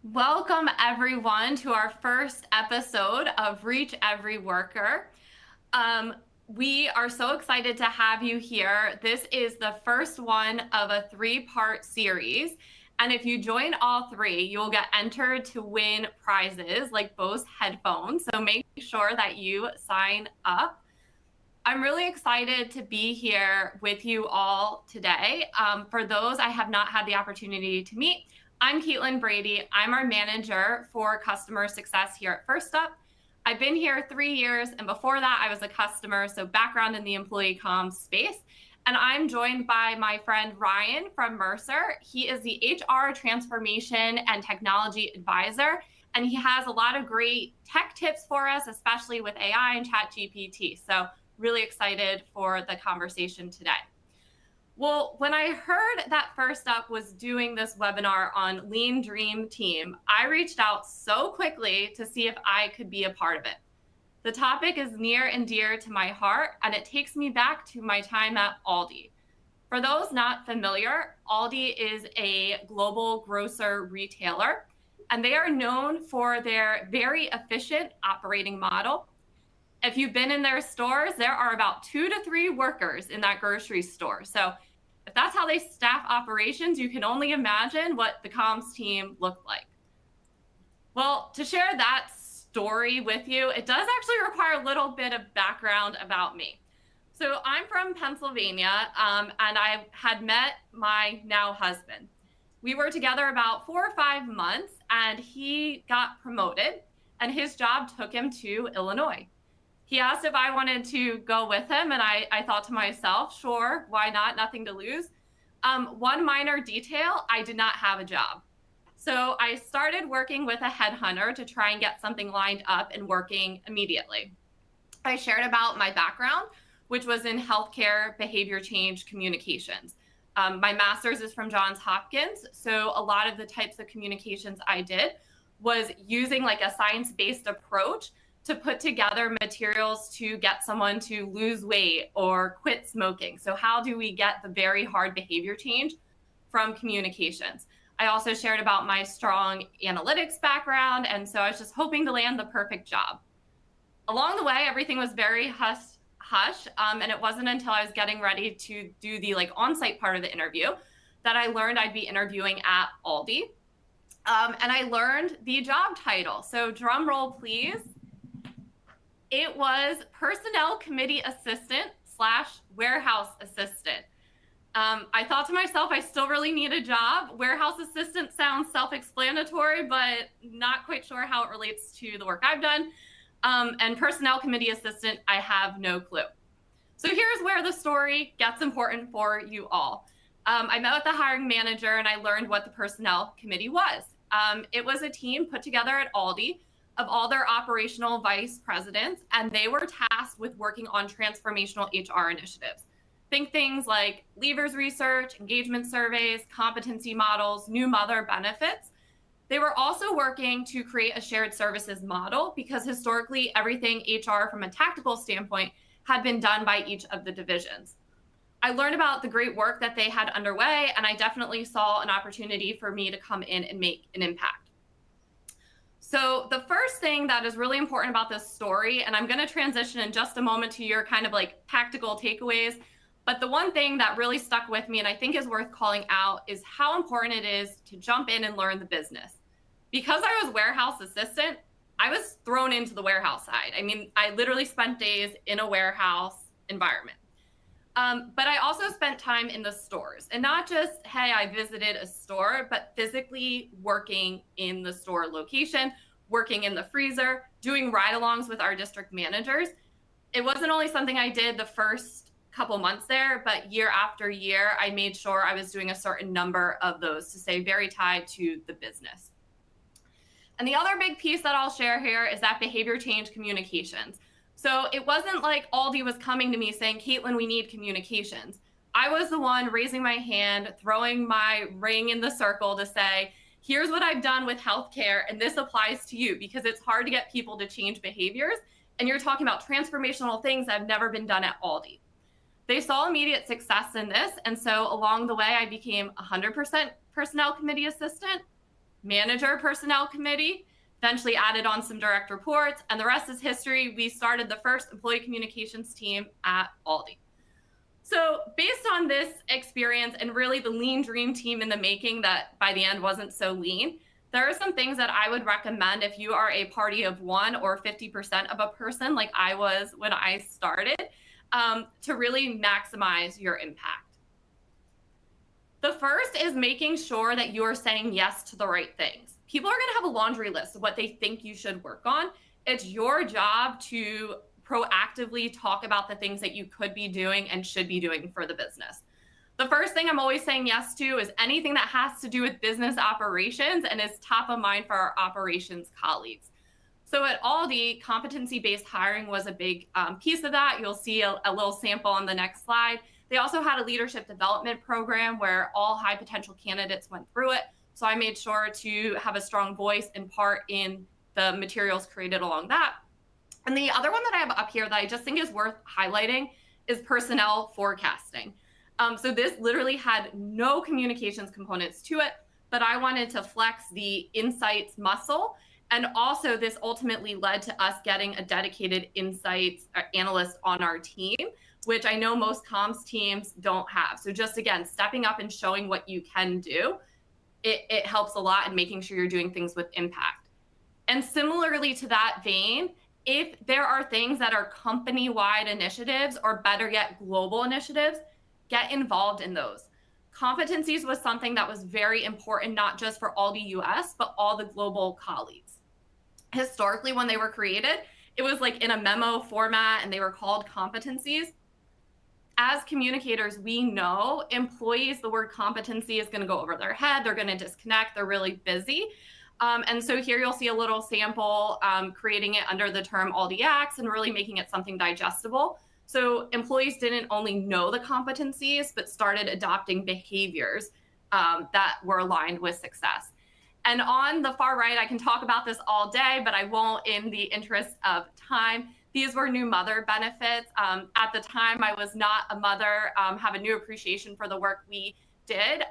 Welcome, everyone, to our first episode of Reach Every Worker. Um, we are so excited to have you here. This is the first one of a three-part series. And if you join all three, you'll get entered to win prizes like Bose headphones. So make sure that you sign up. I'm really excited to be here with you all today. For those I have not had the opportunity to meet, I'm Brady. I'm our manager for customer success here at Firstup. I've been here 3 years, and before that, I was a customer, so background in the employee comms space. And I'm joined by my friend Ryan from Mercer. He is the HR transformation and technology advisor, and he has a lot of great tech tips for us, especially with AI and ChatGPT. So really excited for the conversation today. Well, when I heard that Firstup was doing this webinar on Lean Dream Team, I reached out so quickly to see if I could be a part of it. The topic is near and dear to my heart, and it takes me back to my time at Aldi. For those not familiar, Aldi is a global grocer retailer, and they are known for their very efficient operating model. If you've been in their stores, there are about 2 to 3 workers in that grocery store. So if that's how they staff operations, you can only imagine what the comms team looked like. Well, to share that story with you, it does actually require a little bit of background about me. So I'm from Pennsylvania, and I had met my now husband. We were together about 4 or 5 months, and he got promoted, and his job took him to Illinois. He asked if I wanted to go with him, and I thought to myself, sure, why not? Nothing to lose. One minor detail, I did not have a job. So I started working with a headhunter to try and get something lined up and working immediately. I shared about my background, which was in healthcare behavior change communications. My master's is from Johns Hopkins, so a lot of the types of communications I did was using like a science-based approach to put together materials to get someone to lose weight or quit smoking. So how do we get the very hard behavior change from communications? I also shared about my strong analytics background, and so I was just hoping to land the perfect job. Along the way, everything was very hush, and it wasn't until I was getting ready to do the on-site part of the interview that I learned I'd be interviewing at Aldi. And I learned the job title. So drum roll, please. It was Personnel Committee Assistant / Warehouse Assistant. I thought to myself, I still really need a job. Warehouse Assistant sounds self-explanatory, but not quite sure how it relates to the work I've done. And Personnel Committee Assistant, I have no clue. So here's where the story gets important for you all. I met with the hiring manager, and I learned what the Personnel Committee was. It was a team put together at Aldi of all their operational vice presidents, and they were tasked with working on transformational HR initiatives. Think things like leavers research, engagement surveys, competency models, new mother benefits. They were also working to create a shared services model because historically everything HR from a tactical standpoint had been done by each of the divisions. I learned about the great work that they had underway, and I definitely saw an opportunity for me to come in and make an impact. So the first thing that is really important about this story, and I'm going to transition in just a moment to your kind of tactical takeaways, but the one thing that really stuck with me and I think is worth calling out is how important it is to jump in and learn the business. Because I was warehouse assistant, I was thrown into the warehouse side. I mean, I literally spent days in a warehouse environment. But I also spent time in the stores, and not just, hey, I visited a store, but physically working in the store location, working in the freezer, doing ride-alongs with our district managers. It wasn't only something I did the first couple months there, but year after year, I made sure I was doing a certain number of those to stay very tied to the business. And the other big piece that I'll share here is that behavior change communications. So it wasn't like Aldi was coming to me saying, Caitlin, we need communications. I was the one raising my hand, throwing my ring in the circle to say, here's what I've done with healthcare, and this applies to you because it's hard to get people to change behaviors. And you're talking about transformational things that have never been done at Aldi. They saw immediate success in this. And so along the way, I became 100% personnel committee assistant, manager personnel committee, eventually added on some direct reports, and the rest is history. We started the first employee communications team at Aldi. So based on this experience and really the lean dream team in the making that by the end wasn't so lean, there are some things that I would recommend if you are a party of 1 or 50% of a person like I was when I started, to really maximize your impact. The first is making sure that you are saying yes to the right things. People are going to have a laundry list of what they think you should work on. It's your job to proactively talk about the things that you could be doing and should be doing for the business. The first thing I'm always saying yes to is anything that has to do with business operations and is top of mind for our operations colleagues. So at Aldi, competency-based hiring was a big piece of that. You'll see a little sample on the next slide. They also had a leadership development program where all high potential candidates went through it. So I made sure to have a strong voice and part in the materials created along that. And the other one that I have up here that I just think is worth highlighting is personnel forecasting. So this literally had no communications components to it, but I wanted to flex the insights muscle. And also this ultimately led to us getting a dedicated insights analyst on our team, which I know most comms teams don't have. So just again, stepping up and showing what you can do, it helps a lot in making sure you're doing things with impact. And similarly to that vein, if there are things that are company-wide initiatives or better yet, global initiatives, get involved in those. Competencies was something that was very important, not just for Aldi US, but all the global colleagues. Historically, when they were created, it was like in a memo format and they were called competencies. As communicators, we know employees, the word competency is going to go over their head. They're going to disconnect. They're really busy. And so here you'll see a little sample creating it under the term Aldi Acts and really making it something digestible. So employees didn't only know the competencies, but started adopting behaviors that were aligned with success. And on the far right, I can talk about this all day, but I won't in the interest of time. These were new mother benefits. At the time, I was not a mother, have a new appreciation for the work we did,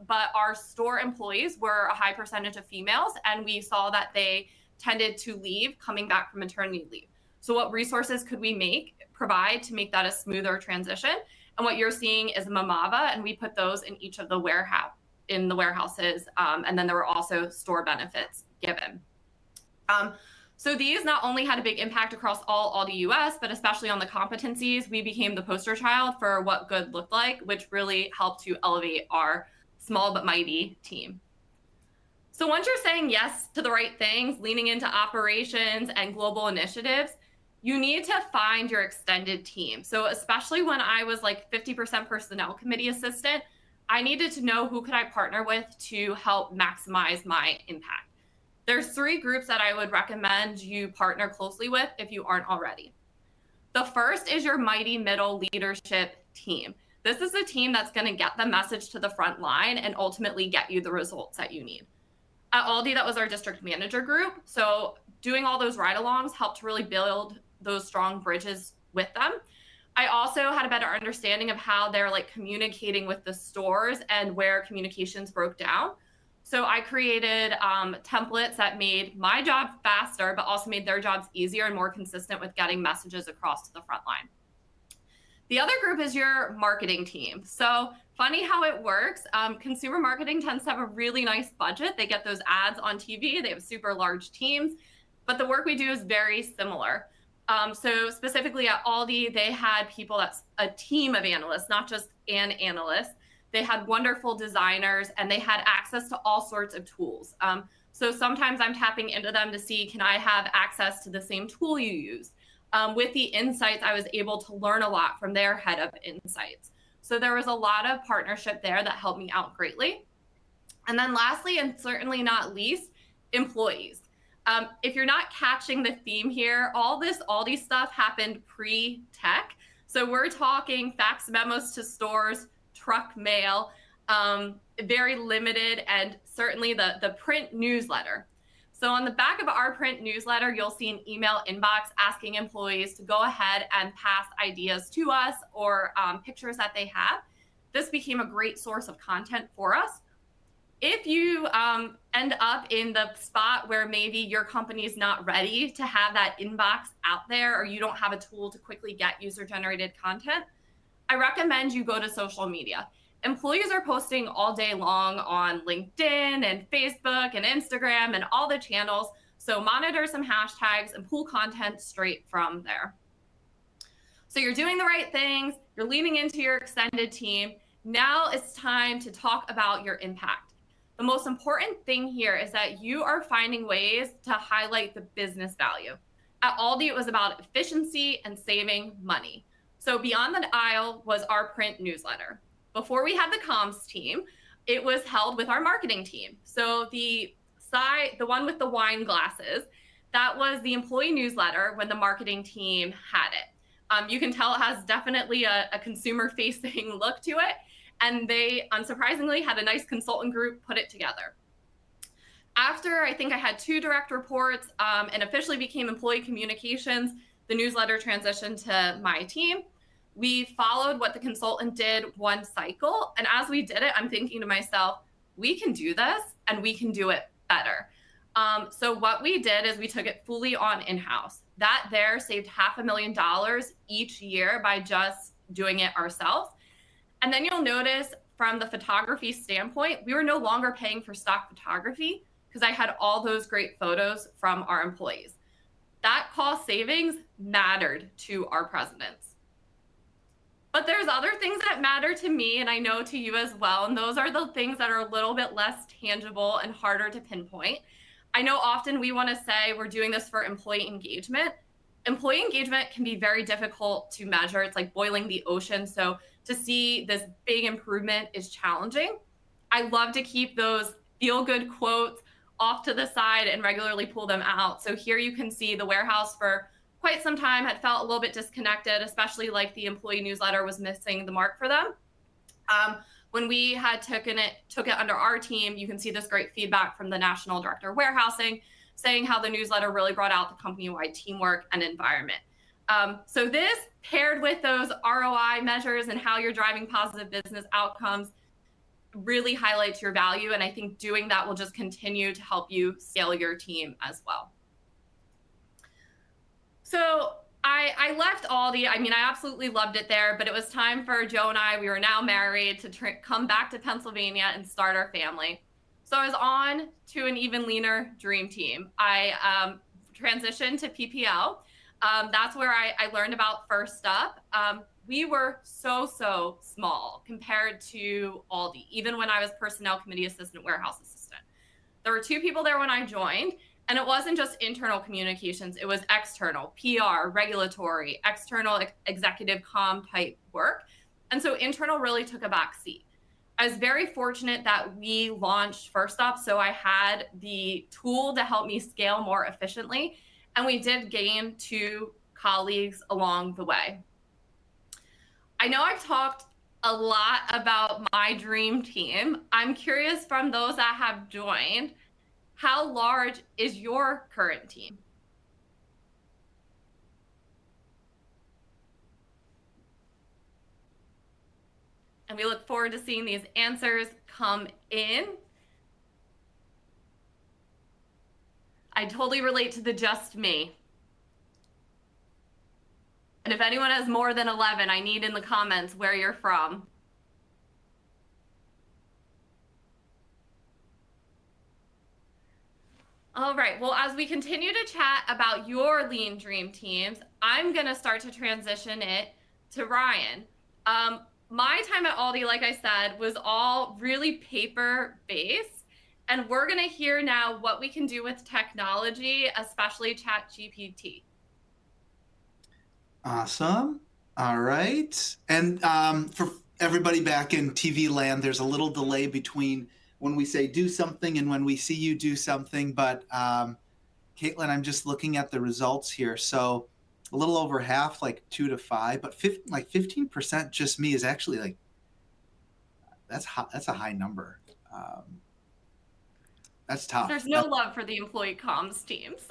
but our store employees were a high percentage of females, and we saw that they tended to leave coming back from maternity leave. So what resources could we provide to make that a smoother transition? And what you're seeing is Mamava, and we put those in each of the warehouses, and then there were also store benefits given. So these not only had a big impact across all Aldi US, but especially on the competencies, we became the poster child for what good looked like, which really helped to elevate our small but mighty team. So once you're saying yes to the right things, leaning into operations and global initiatives, you need to find your extended team. So especially when I was like 50% personnel committee assistant, I needed to know who could I partner with to help maximize my impact. There's 3 groups that I would recommend you partner closely with if you aren't already. The first is your mighty middle leadership team. This is a team that's going to get the message to the front line and ultimately get you the results that you need. At Aldi, that was our district manager group. So doing all those ride-alongs helped to really build those strong bridges with them. I also had a better understanding of how they're like communicating with the stores and where communications broke down. So I created templates that made my job faster, but also made their jobs easier and more consistent with getting messages across to the front line. The other group is your marketing team. So funny how it works. Consumer marketing tends to have a really nice budget. They get those ads on TV. They have super large teams, but the work we do is very similar. So specifically at Aldi, they had people that's a team of analysts, not just an analyst. They had wonderful designers and they had access to all sorts of tools. So sometimes I'm tapping into them to see, can I have access to the same tool you use? With the insights, I was able to learn a lot from their head of insights. So there was a lot of partnership there that helped me out greatly. And then lastly, and certainly not least, employees. If you're not catching the theme here, all this Aldi stuff happened pre-tech. So we're talking fax memos to stores, truck mail, very limited, and certainly the print newsletter. So on the back of our print newsletter, you'll see an email inbox asking employees to go ahead and pass ideas to us or pictures that they have. This became a great source of content for us. If you end up in the spot where maybe your company is not ready to have that inbox out there, or you don't have a tool to quickly get user-generated content, I recommend you go to social media. Employees are posting all day long on LinkedIn and Facebook and Instagram and all the channels. So monitor some hashtags and pull content straight from there. So you're doing the right things, you're leaning into your extended team. Now it's time to talk about your impact. The most important thing here is that you are finding ways to highlight the business value. At Aldi, it was about efficiency and saving money. So Beyond the Aisle was our print newsletter. Before we had the comms team, it was held with our marketing team. So the one with the wine glasses, that was the employee newsletter when the marketing team had it. You can tell it has definitely a consumer-facing look to it, and they, unsurprisingly, had a nice consultant group put it together. After I think I had 2 direct reports and officially became employee communications, the newsletter transitioned to my team. We followed what the consultant did one cycle, and as we did it, I'm thinking to myself, we can do this and we can do it better. So what we did is we took it fully on in-house. That there saved $500,000 each year by just doing it ourselves. And then you'll notice from the photography standpoint, we were no longer paying for stock photography because I had all those great photos from our employees. That cost savings mattered to our presidents. But there's other things that matter to me, and I know to you as well, and those are the things that are a little bit less tangible and harder to pinpoint. I know often we want to say we're doing this for employee engagement. Employee engagement can be very difficult to measure. It's like boiling the ocean. So to see this big improvement is challenging. I love to keep those feel-good quotes off to the side and regularly pull them out. So here you can see the warehouse for quite some time had felt a little bit disconnected, especially like the employee newsletter was missing the mark for them. When we had took it under our team, you can see this great feedback from the National Director of Warehousing saying how the newsletter really brought out the company-wide teamwork and environment. So this paired with those ROI measures and how you're driving positive business outcomes really highlights your value. And I think doing that will just continue to help you scale your team as well. So I left Aldi. I mean, I absolutely loved it there, but it was time for Joe and I, we were now married, to come back to Pennsylvania and start our family. So I was on to an even leaner dream team. I transitioned to PPL. That's where I learned about Firstup. We were so small compared to Aldi, even when I was personnel committee assistant, warehouse assistant. There were 2 people there when I joined, and it wasn't just internal communications, it was external, PR, regulatory, external executive comm type work. And so internal really took a back seat. I was very fortunate that we launched Firstup, so I had the tool to help me scale more efficiently, and we did gain 2 colleagues along the way. I know I've talked a lot about my dream team. I'm curious from those that have joined, how large is your current team? And we look forward to seeing these answers come in. I totally relate to the just me. And if anyone has more than 11, I need in the comments where you're from. All right, well, as we continue to chat about your lean dream teams, I'm gonna start to transition it to Ryan. My time at Aldi, like I said, was all really paper-based, and we're gonna hear now what we can do with technology, especially ChatGPT. Awesome. All right. And for everybody back in TV land, there's a little delay between when we say do something and when we see you do something. But Caitlin, I'm just looking at the results here. So a little over half, like 2 to 5, but 15% just me is actually like, that's a high number. That's tough. There's no love for the employee comms teams.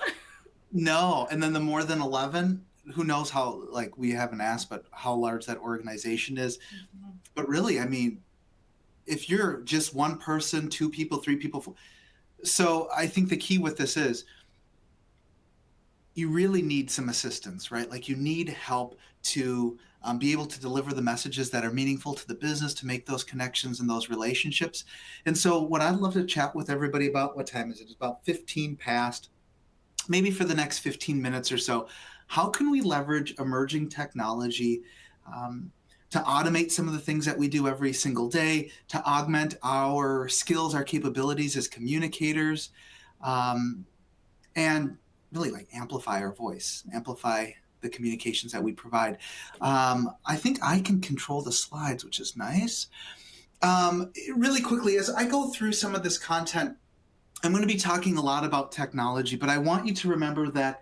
No. And then the more than 11, who knows how, like we haven't asked, but how large that organization is. Mm-hmm. But really, I mean, if you're just one person, two people, three people. So I think the key with this is you really need some assistance, right? Like you need help to be able to deliver the messages that are meaningful to the business, to make those connections and those relationships. And so what I'd love to chat with everybody about, what time is it? It's about 15 past, maybe for the next 15 minutes or so. How can we leverage emerging technology to automate some of the things that we do every single day, to augment our skills, our capabilities as communicators, and really like amplify our voice, amplify the communications that we provide. I think I can control the slides, which is nice. Really quickly, as I go through some of this content, I'm going to be talking a lot about technology, but I want you to remember that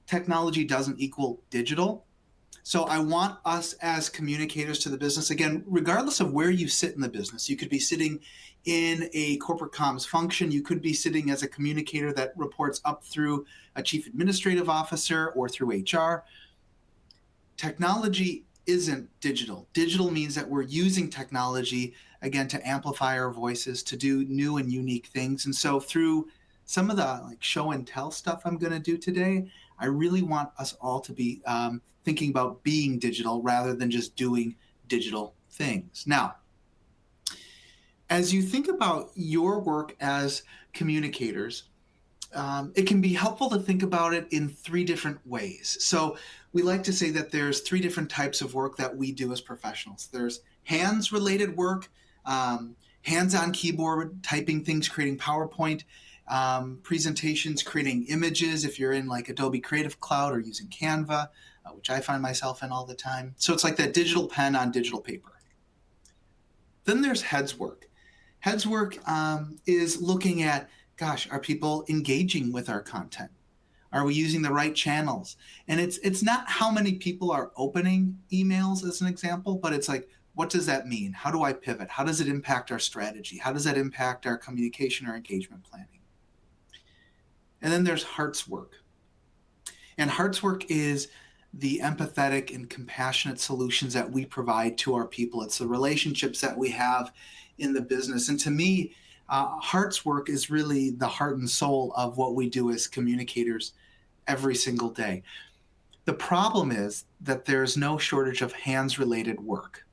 technology doesn't equal digital. So I want us as communicators to the business, again, regardless of where you sit in the business, you could be sitting in a corporate comms function, you could be sitting as a communicator that reports up through a chief administrative officer or through HR. Technology isn't digital. Digital means that we're using technology, again, to amplify our voices, to do new and unique things. And so through some of the like show and tell stuff I'm going to do today, I really want us all to be thinking about being digital rather than just doing digital things. Now, as you think about your work as communicators, it can be helpful to think about it in three different ways. So we like to say that there's three different types of work that we do as professionals. There's hands-related work, hands-on keyboard, typing things, creating PowerPoint, presentations, creating images if you're in like Adobe Creative Cloud or using Canva, which I find myself in all the time. So it's like that digital pen on digital paper. Then there's heads work. Heads work is looking at, gosh, are people engaging with our content? Are we using the right channels? And it's not how many people are opening emails as an example, but it's like, what does that mean? How do I pivot? How does it impact our strategy? How does that impact our communication or engagement planning? And then there's hearts work. And hearts work is the empathetic and compassionate solutions that we provide to our people. It's the relationships that we have in the business. And to me, hearts work is really the heart and soul of what we do as communicators every single day. The problem is that there's no shortage of hands-related work.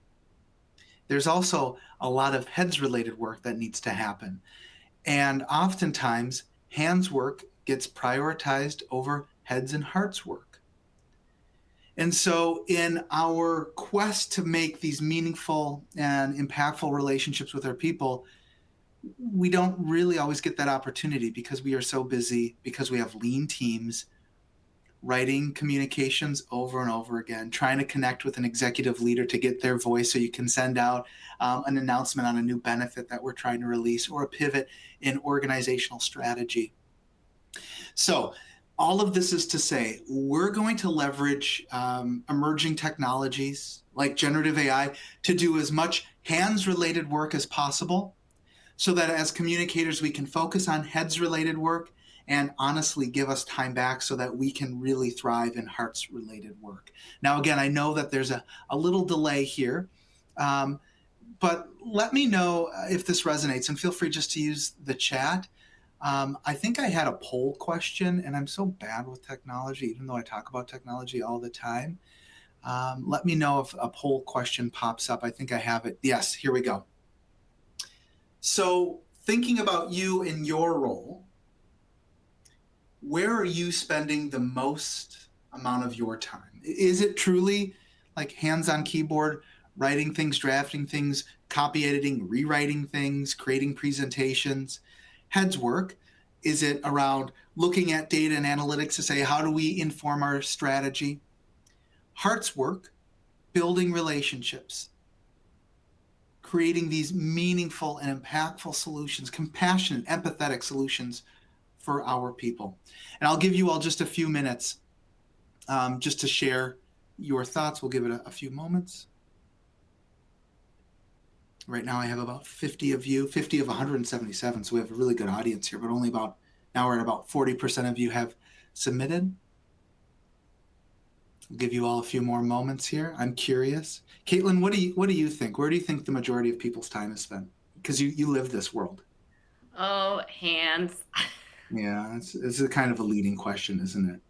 There's also a lot of heads-related work that needs to happen. And oftentimes, hands work gets prioritized over heads and hearts work. And so in our quest to make these meaningful and impactful relationships with our people, we don't really always get that opportunity because we are so busy, because we have lean teams writing communications over and over again, trying to connect with an executive leader to get their voice so you can send out an announcement on a new benefit that we're trying to release or a pivot in organizational strategy. So all of this is to say, we're going to leverage emerging technologies like generative AI to do as much hands-related work as possible so that as communicators, we can focus on heads-related work and honestly give us time back so that we can really thrive in hearts-related work. Now, again, I know that there's a little delay here, but let me know if this resonates, and feel free just to use the chat. I think I had a poll question, and I'm so bad with technology, even though I talk about technology all the time. Let me know if a poll question pops up. I think I have it. Yes, here we go. So thinking about you in your role, where are you spending the most amount of your time? Is it truly like hands on keyboard, writing things, drafting things, copy editing, rewriting things, creating presentations? Heads work, is it around looking at data and analytics to say, how do we inform our strategy? Hearts work, building relationships, creating these meaningful and impactful solutions, compassionate, empathetic solutions for our people. And I'll give you all just a few minutes just to share your thoughts. We'll give it a few moments. Right now I have about 50 of you, 50 of 177, so we have a really good audience here, but only about, now we're at about 40% of you have submitted. I'll give you all a few more moments here. I'm curious. Caitlin, what do you think? Where do you think the majority of people's time is spent? because you live this world. Oh, hands. Yeah, it's a kind of a leading question, isn't it?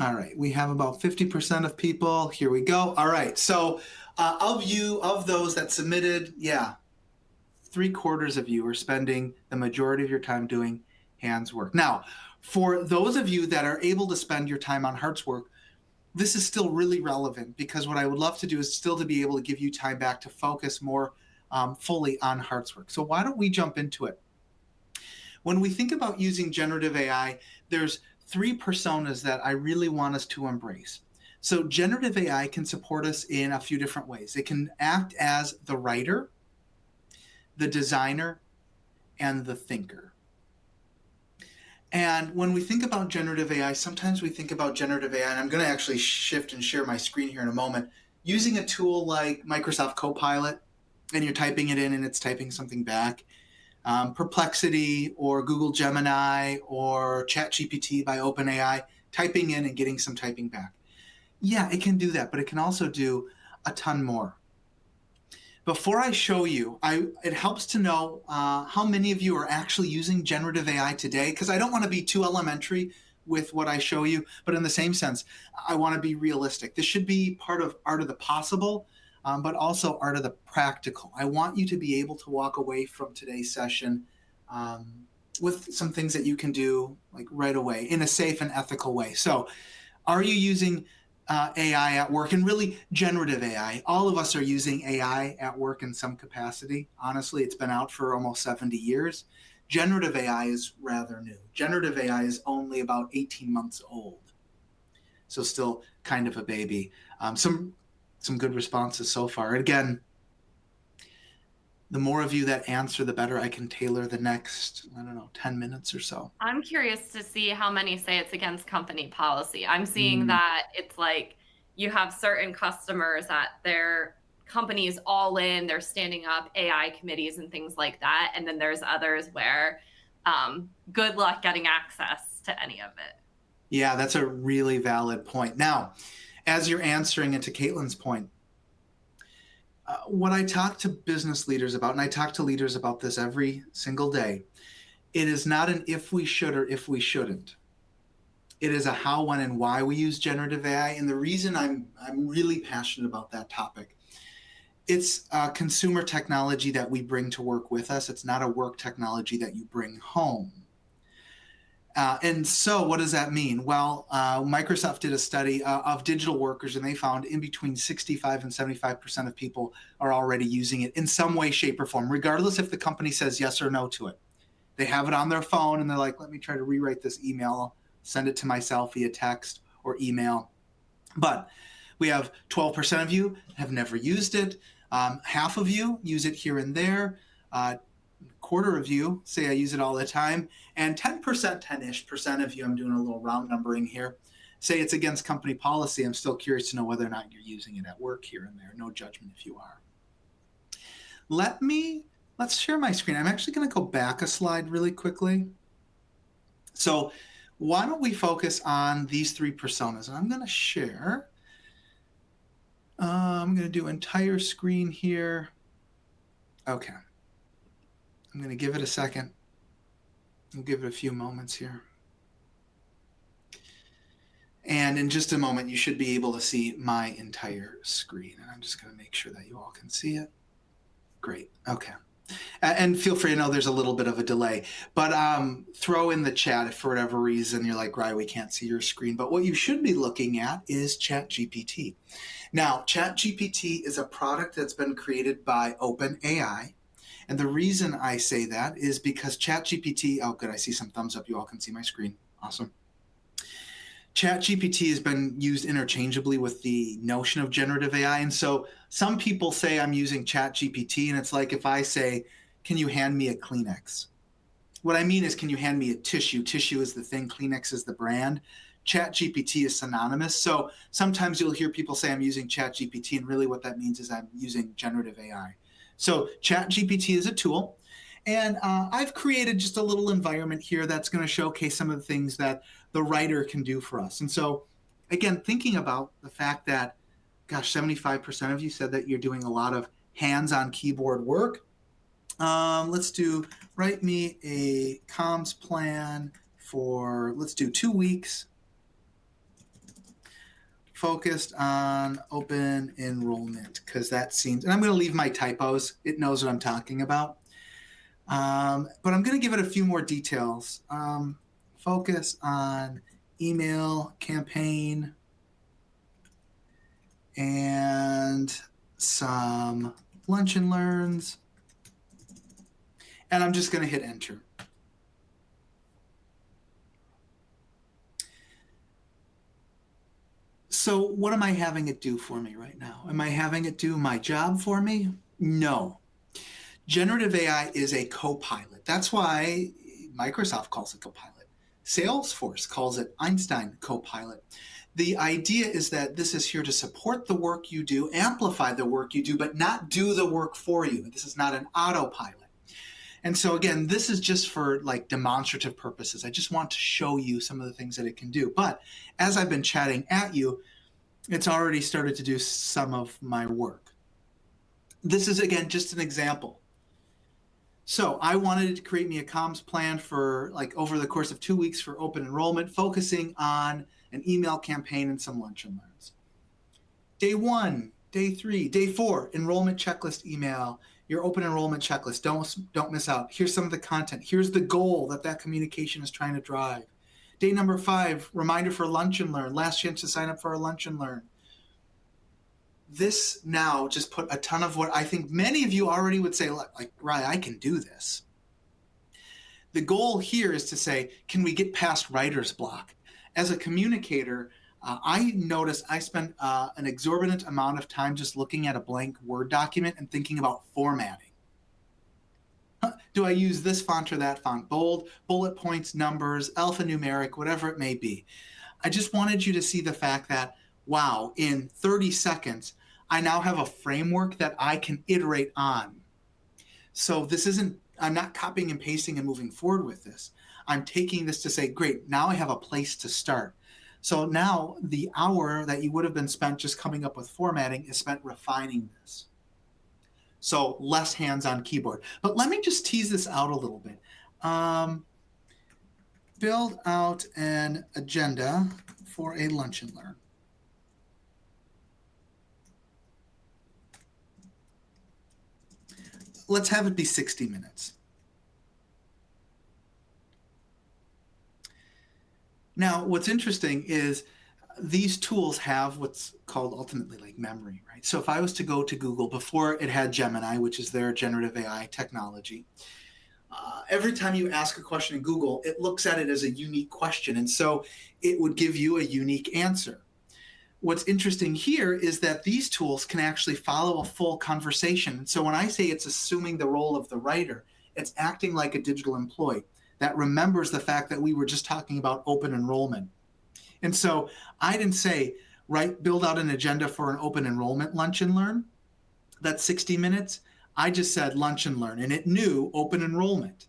All right, we have about 50% of people. Here we go. All right, so of those that submitted, yeah, 3/4 of you are spending the majority of your time doing hands work. Now, for those of you that are able to spend your time on hearts work, this is still really relevant because what I would love to do is still to be able to give you time back to focus more fully on hearts work. So why don't we jump into it? When we think about using generative AI, there's three personas that I really want us to embrace. So generative AI can support us in a few different ways. It can act as the writer, the designer, and the thinker. And when we think about generative AI, sometimes we think about generative AI, and I'm going to actually shift and share my screen here in a moment, using a tool like Microsoft Copilot, and you're typing it in and it's typing something back. Perplexity or Google Gemini or ChatGPT by OpenAI, typing in and getting some typing back. Yeah, it can do that, but it can also do a ton more. Before I show you, it helps to know how many of you are actually using generative AI today, because I don't want to be too elementary with what I show you, but in the same sense, I want to be realistic. This should be part of art of the possible, but also art of the practical. I want you to be able to walk away from today's session with some things that you can do like right away in a safe and ethical way. So, are you using AI at work, and really generative AI? All of us are using AI at work in some capacity. Honestly, it's been out for almost 70 years. Generative AI is rather new. Generative AI is only about 18 months old, so still kind of a baby. Some good responses so far. And again, the more of you that answer, the better I can tailor the next, 10 minutes or so. I'm curious to see how many say it's against company policy. I'm seeing Mm. that it's like you have certain customers that their company's all in, they're standing up AI committees and things like that. And then there's others where good luck getting access to any of it. Yeah, that's a really valid point. Now, as you're answering it to Caitlin's point, what I talk to business leaders about, and I talk to leaders about this every single day, it is not an if we should or if we shouldn't. It is a how, when, and why we use generative AI. And the reason I'm really passionate about that topic, it's a consumer technology that we bring to work with us. It's not a work technology that you bring home. And so what does that mean? Well, Microsoft did a study of digital workers, and they found in between 65 and 75% of people are already using it in some way, shape, or form, regardless if the company says yes or no to it. They have it on their phone, and they're like, let me try to rewrite this email, send it to myself via text or email. But we have 12% of you have never used it. Half of you use it here and there. Quarter of you say I use it all the time, and 10%, 10-ish percent of you, I'm doing a little round numbering here, say it's against company policy. I'm still curious to know whether or not you're using it at work here and there. No judgment if you are. Let's share my screen. I'm actually going to go back a slide really quickly. So why don't we focus on these three personas? And I'm going to share. I'm going to do entire screen here. Okay. I'm going to give it a second. I'll give it a few moments here. And in just a moment, you should be able to see my entire screen. And I'm just going to make sure that you all can see it. Great. Okay. And feel free to know there's a little bit of a delay, but throw in the chat if for whatever reason you're like, Rye, we can't see your screen. But what you should be looking at is ChatGPT. Now, ChatGPT is a product that's been created by OpenAI. And the reason I say that is because ChatGPT, oh, good, I see some thumbs up. You all can see my screen. Awesome. ChatGPT has been used interchangeably with the notion of generative AI. And so some people say I'm using ChatGPT, and it's like if I say, can you hand me a Kleenex? What I mean is, can you hand me a tissue? Tissue is the thing, Kleenex is the brand. ChatGPT is synonymous. So sometimes you'll hear people say I'm using ChatGPT, and really what that means is I'm using generative AI. So ChatGPT is a tool. And I've created just a little environment here that's going to showcase some of the things that the writer can do for us. And so, again, thinking about the fact that, gosh, 75% of you said that you're doing a lot of hands-on keyboard work. Let's do write me a comms plan for, let's do 2 weeks focused on open enrollment, because that seems, and I'm going to leave my typos. It knows what I'm talking about. But I'm going to give it a few more details. Focus on email campaign and some lunch and learns. And I'm just going to hit enter. So what am I having it do for me right now? Am I having it do my job for me? No. Generative AI is a co-pilot. That's why Microsoft calls it co-pilot. Salesforce calls it Einstein co-pilot. The idea is that this is here to support the work you do, amplify the work you do, but not do the work for you. This is not an autopilot. And so again, this is just for like demonstrative purposes. I just want to show you some of the things that it can do. But as I've been chatting at you, it's already started to do some of my work. This is, again, just an example. So I wanted it to create me a comms plan for like over the course of 2 weeks for open enrollment, focusing on an email campaign and some lunch and learns. Day 1, day 3, day 4, enrollment checklist email, your open enrollment checklist. Don't miss out. Here's some of the content. Here's the goal that communication is trying to drive. Day number 5, reminder for lunch and learn. Last chance to sign up for a lunch and learn. This now just put a ton of what I think many of you already would say, like, right, I can do this. The goal here is to say, can we get past writer's block? As a communicator, I noticed I spent an exorbitant amount of time just looking at a blank Word document and thinking about formatting. Do I use this font or that font? Bold, bullet points, numbers, alphanumeric, whatever it may be. I just wanted you to see the fact that, wow, in 30 seconds, I now have a framework that I can iterate on. So this isn't, I'm not copying and pasting and moving forward with this. I'm taking this to say, great, now I have a place to start. So now the hour that you would have been spent just coming up with formatting is spent refining this. So less hands on keyboard. But let me just tease this out a little bit. Build out an agenda for a lunch and learn. Let's have it be 60 minutes. Now, what's interesting is these tools have what's called ultimately like memory, right? So if I was to go to Google before it had Gemini, which is their generative AI technology, every time you ask a question in Google, it looks at it as a unique question. And so it would give you a unique answer. What's interesting here is that these tools can actually follow a full conversation. And so when I say it's assuming the role of the writer, it's acting like a digital employee that remembers the fact that we were just talking about open enrollment. And so I didn't say, build out an agenda for an open enrollment lunch and learn. That's 60 minutes. I just said lunch and learn, and it knew open enrollment.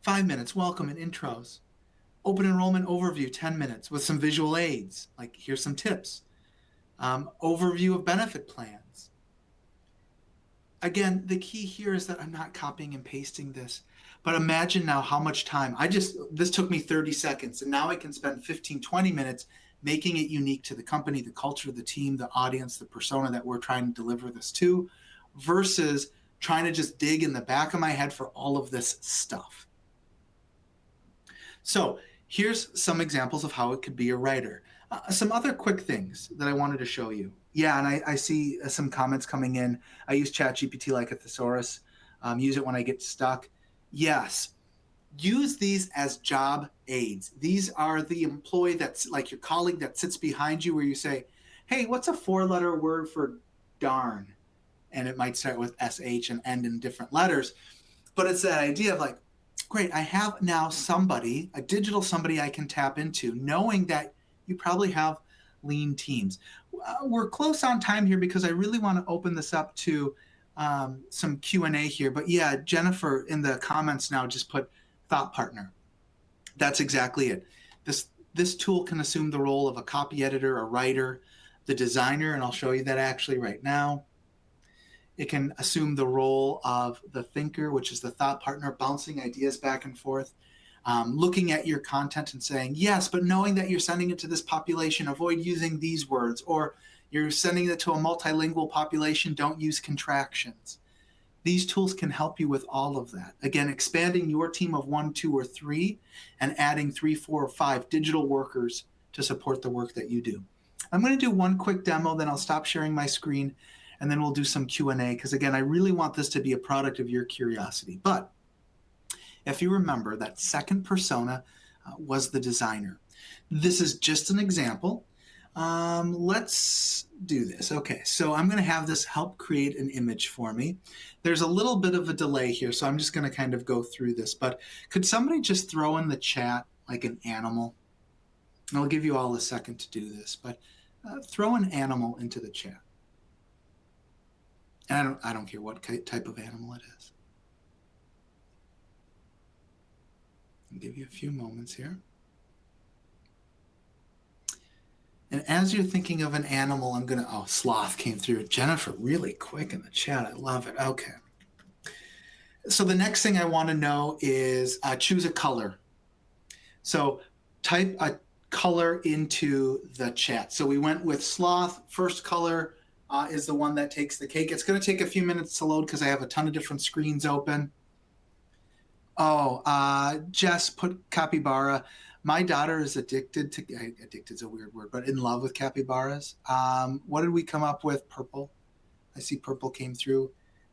5 minutes, welcome and intros. Open enrollment overview, 10 minutes with some visual aids, like here's some tips. Overview of benefit plans. Again, the key here is that I'm not copying and pasting this, but imagine now how much time. This took me 30 seconds, and now I can spend 15, 20 minutes making it unique to the company, the culture, the team, the audience, the persona that we're trying to deliver this to, versus trying to just dig in the back of my head for all of this stuff. So here's some examples of how it could be a writer. Some other quick things that I wanted to show you. Yeah, and I see some comments coming in. I use ChatGPT like a thesaurus. Use it when I get stuck. Yes, use these as job aids. These are the employee that's like your colleague that sits behind you where you say, hey, what's a 4-letter word for darn? And it might start with SH and end in different letters. But it's that idea of like, great, I have now somebody, a digital somebody I can tap into, knowing that you probably have lean teams. We're close on time here because I really want to open this up to some Q&A here. But yeah, Jennifer in the comments now just put thought partner. That's exactly it. This tool can assume the role of a copy editor, a writer, the designer, and I'll show you that actually right now. It can assume the role of the thinker, which is the thought partner, bouncing ideas back and forth, looking at your content and saying, yes, but knowing that you're sending it to this population, avoid using these words, or you're sending it to a multilingual population, don't use contractions. These tools can help you with all of that. Again, expanding your team of 1, 2, or 3 and adding 3, 4, or 5 digital workers to support the work that you do. I'm going to do one quick demo, then I'll stop sharing my screen, and then we'll do some Q&A, because again, I really want this to be a product of your curiosity. But if you remember, that second persona was the designer. This is just an example. Let's do this. Okay, so I'm going to have this help create an image for me. There's a little bit of a delay here, so I'm just going to kind of go through this. But could somebody just throw in the chat like an animal? And I'll give you all a second to do this, but throw an animal into the chat. And I don't care what type of animal it is. I'll give you a few moments here. And as you're thinking of an animal, I'm going to, oh, sloth came through. Jennifer, really quick in the chat. I love it. Okay. So the next thing I want to know is choose a color. So type a color into the chat. So we went with sloth. First color is the one that takes the cake. It's going to take a few minutes to load because I have a ton of different screens open. Oh, Jess put capybara. My daughter is addicted is a weird word, but in love with capybaras. What did we come up with? Purple. I see purple came through.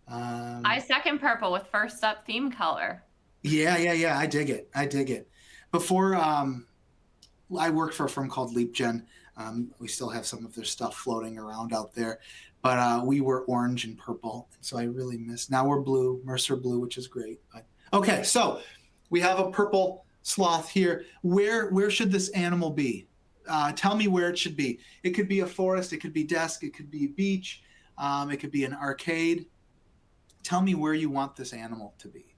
I second purple with Firstup theme color. Yeah. I dig it. Before, I worked for a firm called LeapGen. We still have some of their stuff floating around out there, but we were orange and purple. And so I really miss. Now we're blue, Mercer blue, which is great. But okay, so we have a purple sloth here. Where should this animal be? Tell me where it should be. It could be a forest, it could be desk, it could be a beach, it could be an arcade. Tell me where you want this animal to be.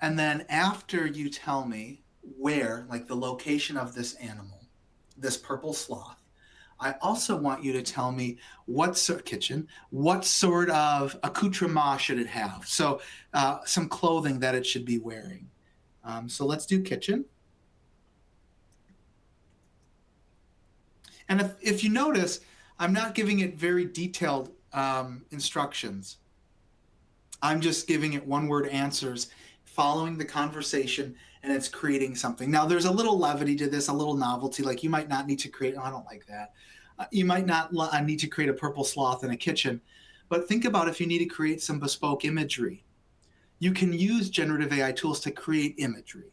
And then after you tell me where, like the location of this animal, this purple sloth, I also want you to tell me what sort of accoutrement should it have? So some clothing that it should be wearing. So let's do kitchen. And if you notice, I'm not giving it very detailed instructions. I'm just giving it one-word answers, following the conversation, and it's creating something. Now, there's a little levity to this, a little novelty. Like you might not need to create, oh, I don't like that. You might not need to create a purple sloth in a kitchen, but think about if you need to create some bespoke imagery. You can use generative AI tools to create imagery.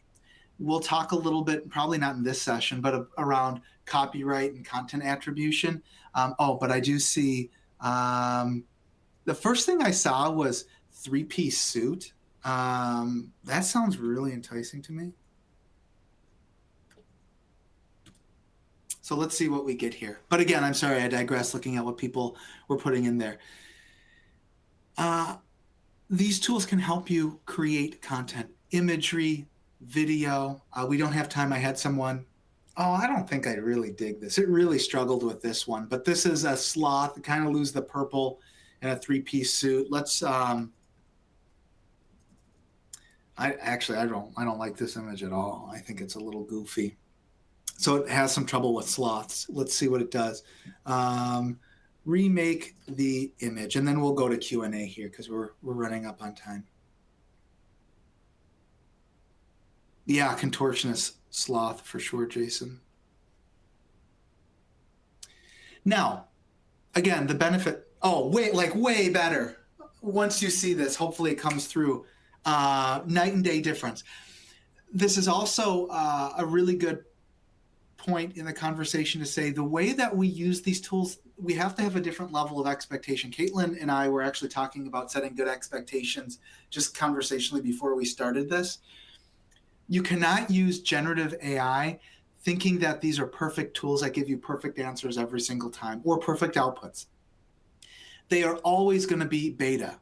We'll talk a little bit, probably not in this session, but around copyright and content attribution. But I do see, the first thing I saw was 3-piece suit. That sounds really enticing to me. So let's see what we get here. But again, I'm sorry, I digress looking at what people were putting in there. These tools can help you create content, imagery, video. We don't have time. I had someone, I don't think I really dig this. It really struggled with this one, but this is a sloth, kind of lose the purple in a 3-piece suit. Let's, I don't like this image at all. I think it's a little goofy. So it has some trouble with sloths. Let's see what it does. Remake the image, and then we'll go to Q&A here because we're running up on time. Yeah, contortionist sloth for sure, Jason. Now, again, the benefit, way better. Once you see this, hopefully it comes through. Night and day difference. This is also a really good point in the conversation to say the way that we use these tools, we have to have a different level of expectation. Caitlin and I were actually talking about setting good expectations just conversationally before we started this. You cannot use generative AI thinking that these are perfect tools that give you perfect answers every single time or perfect outputs. They are always going to be beta.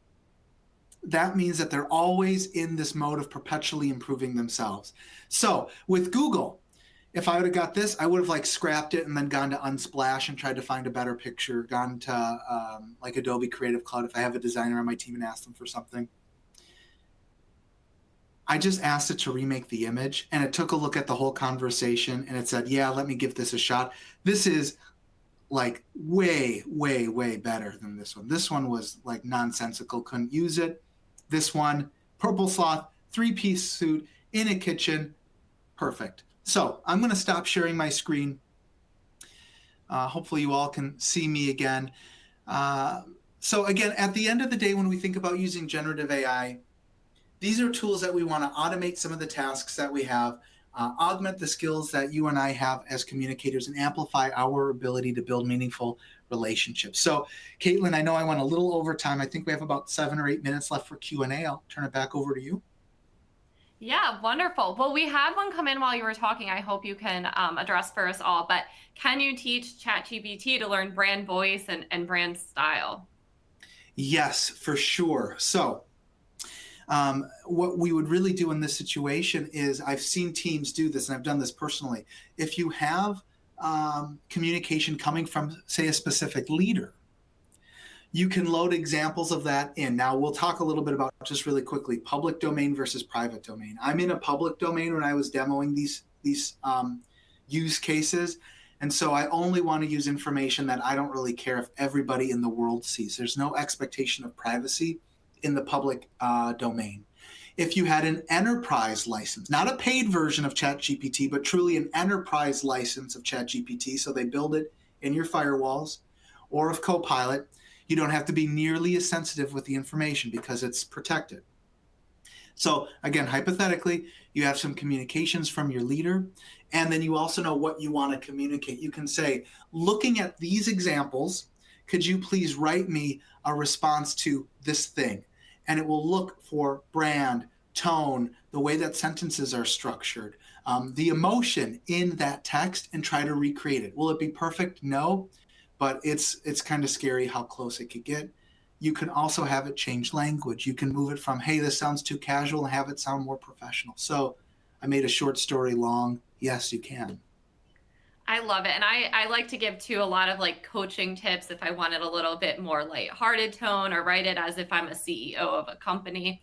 That means that they're always in this mode of perpetually improving themselves. So with Google, if I would have got this, I would have like scrapped it and then gone to Unsplash and tried to find a better picture, gone to like Adobe Creative Cloud if I have a designer on my team and asked them for something. I just asked it to remake the image, and it took a look at the whole conversation, and it said, yeah, let me give this a shot. This is like way, way, way better than this one. This one was like nonsensical, couldn't use it. This one, purple sloth, 3-piece suit in a kitchen, perfect. So I'm going to stop sharing my screen. Hopefully you all can see me again. So again, at the end of the day, when we think about using generative AI, these are tools that we want to automate some of the tasks that we have, augment the skills that you and I have as communicators, and amplify our ability to build meaningful relationships. So, Caitlin, I know I went a little over time. I think we have about 7 or 8 minutes left for Q&A. I'll turn it back over to you. Yeah, wonderful. Well, we had one come in while you were talking. I hope you can address for us all. But can you teach ChatGPT to learn brand voice and brand style? Yes, for sure. So what we would really do in this situation is, I've seen teams do this, and I've done this personally. If you have communication coming from, say, a specific leader, you can load examples of that in. Now, we'll talk a little bit about, just really quickly, public domain versus private domain. I'm in a public domain when I was demoing these use cases. And so I only want to use information that I don't really care if everybody in the world sees. There's no expectation of privacy in the public domain. If you had an enterprise license, not a paid version of ChatGPT, but truly an enterprise license of ChatGPT, so they build it in your firewalls, or of Copilot, you don't have to be nearly as sensitive with the information because it's protected. So again, hypothetically, you have some communications from your leader, and then you also know what you want to communicate. You can say, looking at these examples, could you please write me a response to this thing? And it will look for brand, tone, the way that sentences are structured, the emotion in that text, and try to recreate it. Will it be perfect? No, but it's kind of scary how close it could get. You can also have it change language. You can move it from, hey, this sounds too casual, and have it sound more professional. So I made a short story long. Yes, you can. I love it. And I like to give too a lot of like coaching tips if I wanted a little bit more lighthearted tone, or write it as if I'm a CEO of a company.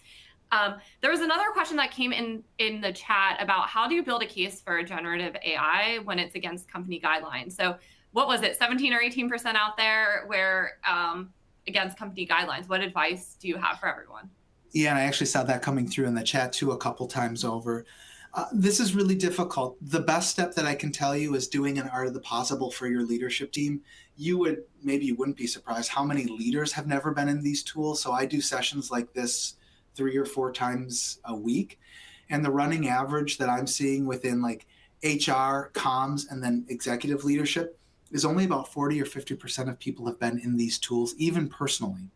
There was another question that came in the chat about, how do you build a case for generative AI when it's against company guidelines? So what was it, 17 or 18% out there where against company guidelines? What advice do you have for everyone? Yeah, and I actually saw that coming through in the chat too a couple times over. This is really difficult. The best step that I can tell you is doing an art of the possible for your leadership team. You wouldn't be surprised how many leaders have never been in these tools. So I do sessions like this 3 or 4 times a week. And the running average that I'm seeing within like HR, comms, and then executive leadership is only about 40 or 50% of people have been in these tools, even personally.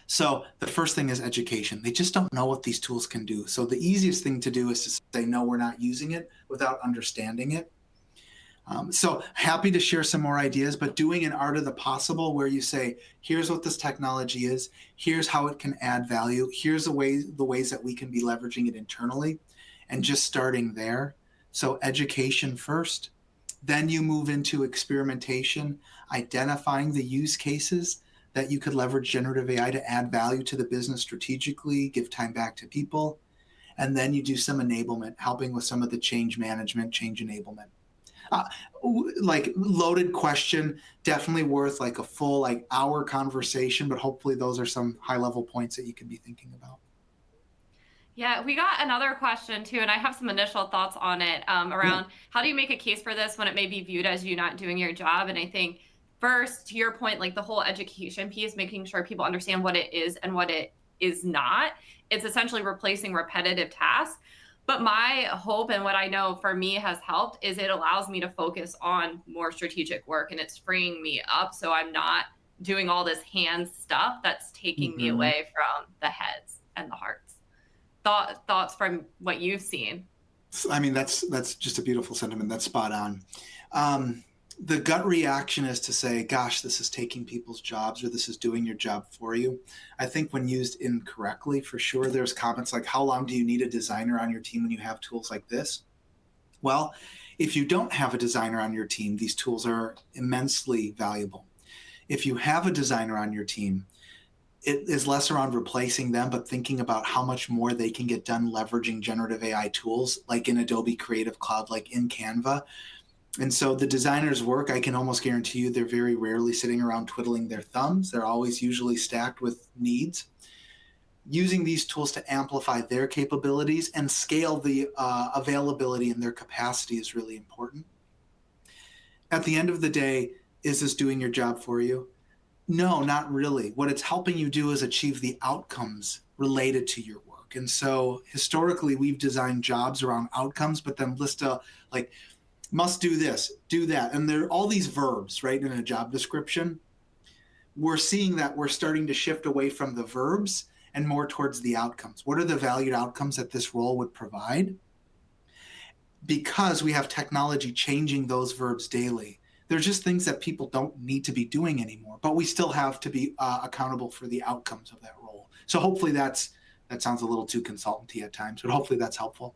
So the first thing is education. They just don't know what these tools can do. So the easiest thing to do is to say, no, we're not using it, without understanding it. So happy to share some more ideas, but doing an art of the possible where you say, here's what this technology is, here's how it can add value, here's the ways that we can be leveraging it internally, and just starting there. So education first, then you move into experimentation, identifying the use cases that you could leverage generative AI to add value to the business strategically, give time back to people. And then you do some enablement, helping with some of the change management, change enablement. Like loaded question, definitely worth like a full hour conversation, but hopefully those are some high level points that you could be thinking about. Yeah, we got another question too, and I have some initial thoughts on it around how do you make a case for this when it may be viewed as you not doing your job? And I think first, to your point, like the whole education piece, making sure people understand what it is and what it is not. It's essentially replacing repetitive tasks. But my hope, and what I know for me has helped, is it allows me to focus on more strategic work, and it's freeing me up so I'm not doing all this hand stuff that's taking me away from the heads and the hearts. Thoughts from what you've seen? I mean, that's just a beautiful sentiment. That's spot on. The gut reaction is to say, gosh, this is taking people's jobs, or this is doing your job for you. I think when used incorrectly, for sure, there's comments like, how long do you need a designer on your team when you have tools like this? Well, If you don't have a designer on your team, these tools are immensely valuable. If you have a designer on your team, it is less around replacing them, but thinking about how much more they can get done leveraging generative AI tools like in Adobe Creative Cloud, like in Canva. And so the designer's work, I can almost guarantee you, they're very rarely sitting around twiddling their thumbs. They're always usually stacked with needs. Using these tools to amplify their capabilities and scale the availability and their capacity is really important. At the end of the day, is this doing your job for you? No, not really. What it's helping you do is achieve the outcomes related to your work. And so historically, we've designed jobs around outcomes, but then list like, must do this, do that. And there are all these verbs, right, in a job description. We're seeing that we're starting to shift away from the verbs and more towards the outcomes. What are the valued outcomes that this role would provide? Because we have technology changing those verbs daily, they're just things that people don't need to be doing anymore, but we still have to be accountable for the outcomes of that role. So hopefully that sounds a little too consultancy at times, but hopefully that's helpful.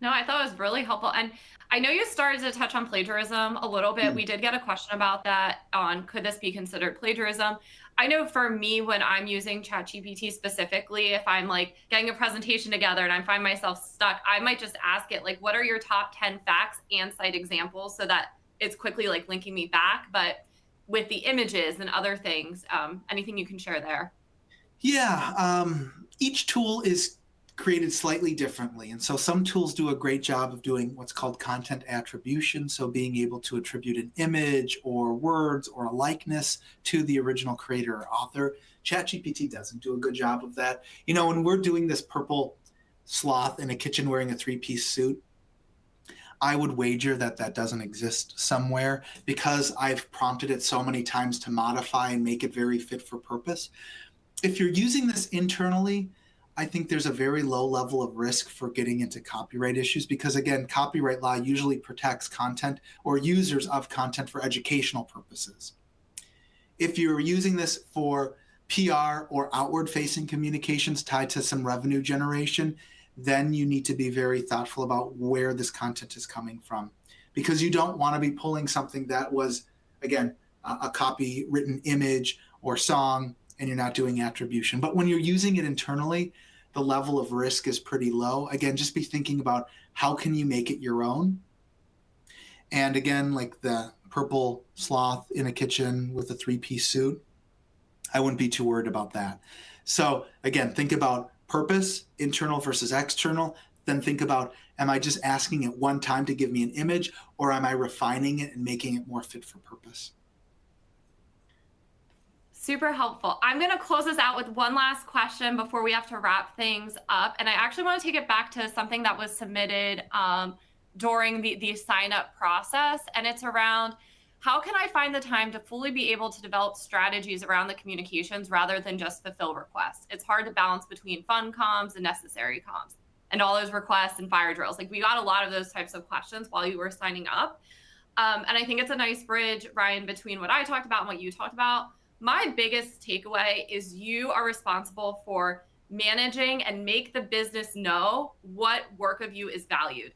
No, I thought it was really helpful. And I know you started to touch on plagiarism a little bit. We did get a question about that on could this be considered plagiarism? I know for me, when I'm using ChatGPT specifically, if I'm like getting a presentation together and I find myself stuck, I might just ask it, like, what are your top 10 facts and cite examples so that it's quickly like linking me back. But with the images and other things, anything you can share there? Yeah, each tool is created slightly differently. And so some tools do a great job of doing what's called content attribution. So being able to attribute an image or words or a likeness to the original creator or author. ChatGPT doesn't do a good job of that. You know, when we're doing this purple sloth in a kitchen wearing a three-piece suit, I would wager that that doesn't exist somewhere because I've prompted it so many times to modify and make it very fit for purpose. If you're using this internally, I think there's a very low level of risk for getting into copyright issues because, again, copyright law usually protects content or users of content for educational purposes. If you're using this for PR or outward-facing communications tied to some revenue generation, then you need to be very thoughtful about where this content is coming from because you don't want to be pulling something that was, again, a copywritten image or song and you're not doing attribution. But when you're using it internally, the level of risk is pretty low. Again, just be thinking about how can you make it your own? And again, like the purple sloth in a kitchen with a three-piece suit, I wouldn't be too worried about that. So again, think about purpose, internal versus external. Then think about, am I just asking it one time to give me an image or am I refining it and making it more fit for purpose? Super helpful. I'm going to close this out with one last question before we have to wrap things up. And I actually want to take it back to something that was submitted during the sign up process. And it's around how can I find the time to fully be able to develop strategies around the communications rather than just fulfill requests? It's hard to balance between fun comms and necessary comms and all those requests and fire drills. Like we got a lot of those types of questions while you were signing up. And I think it's a nice bridge, Ryan, between what I talked about and what you talked about. My biggest takeaway is you are responsible for managing and make the business know what work of you is valued.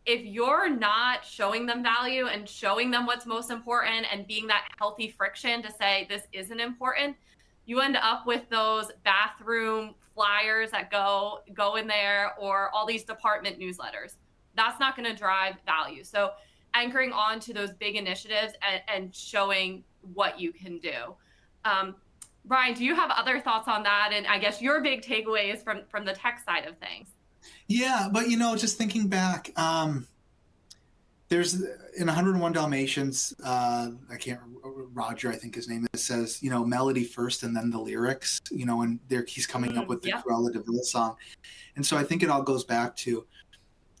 If you're not showing them value and showing them what's most important and being that healthy friction to say this isn't important, you end up with those bathroom flyers that go in there or all these department newsletters. That's not going to drive value. So anchoring on to those big initiatives and showing what you can do. Brian, do you have other thoughts on that? And I guess your big takeaways from the tech side of things. Yeah, but you know, just thinking back, there's in 101 Dalmatians, Roger, I think his name is, says, you know, melody first and then the lyrics, you know, and there he's coming up with the Cruella de Vil song. And so I think it all goes back to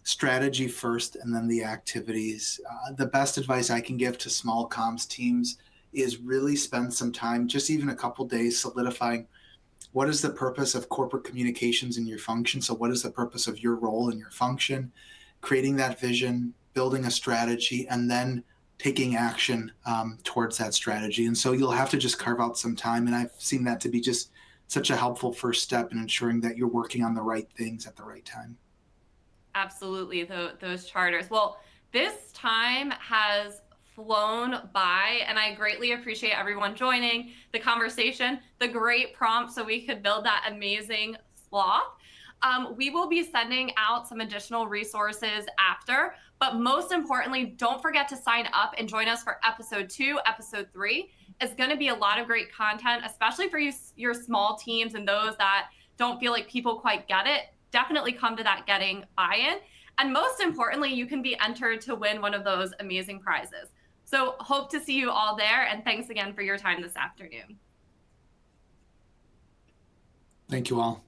strategy first and then the activities. The best advice I can give to small comms teams is really spend some time, just even a couple days, solidifying what is the purpose of corporate communications in your function. So what is the purpose of your role in your function, creating that vision, building a strategy, and then taking action towards that strategy. And so you'll have to just carve out some time. And I've seen that to be just such a helpful first step in ensuring that you're working on the right things at the right time. Absolutely, those charters. Well, this time has flown by, and I greatly appreciate everyone joining the conversation, the great prompt so we could build that amazing sloth. We will be sending out some additional resources after, but most importantly, don't forget to sign up and join us for episode 2, episode 3. It's going to be a lot of great content, especially for you, your small teams and those that don't feel like people quite get it. Definitely come to that getting buy-in. And most importantly, you can be entered to win one of those amazing prizes. So hope to see you all there. And thanks again for your time this afternoon. Thank you all.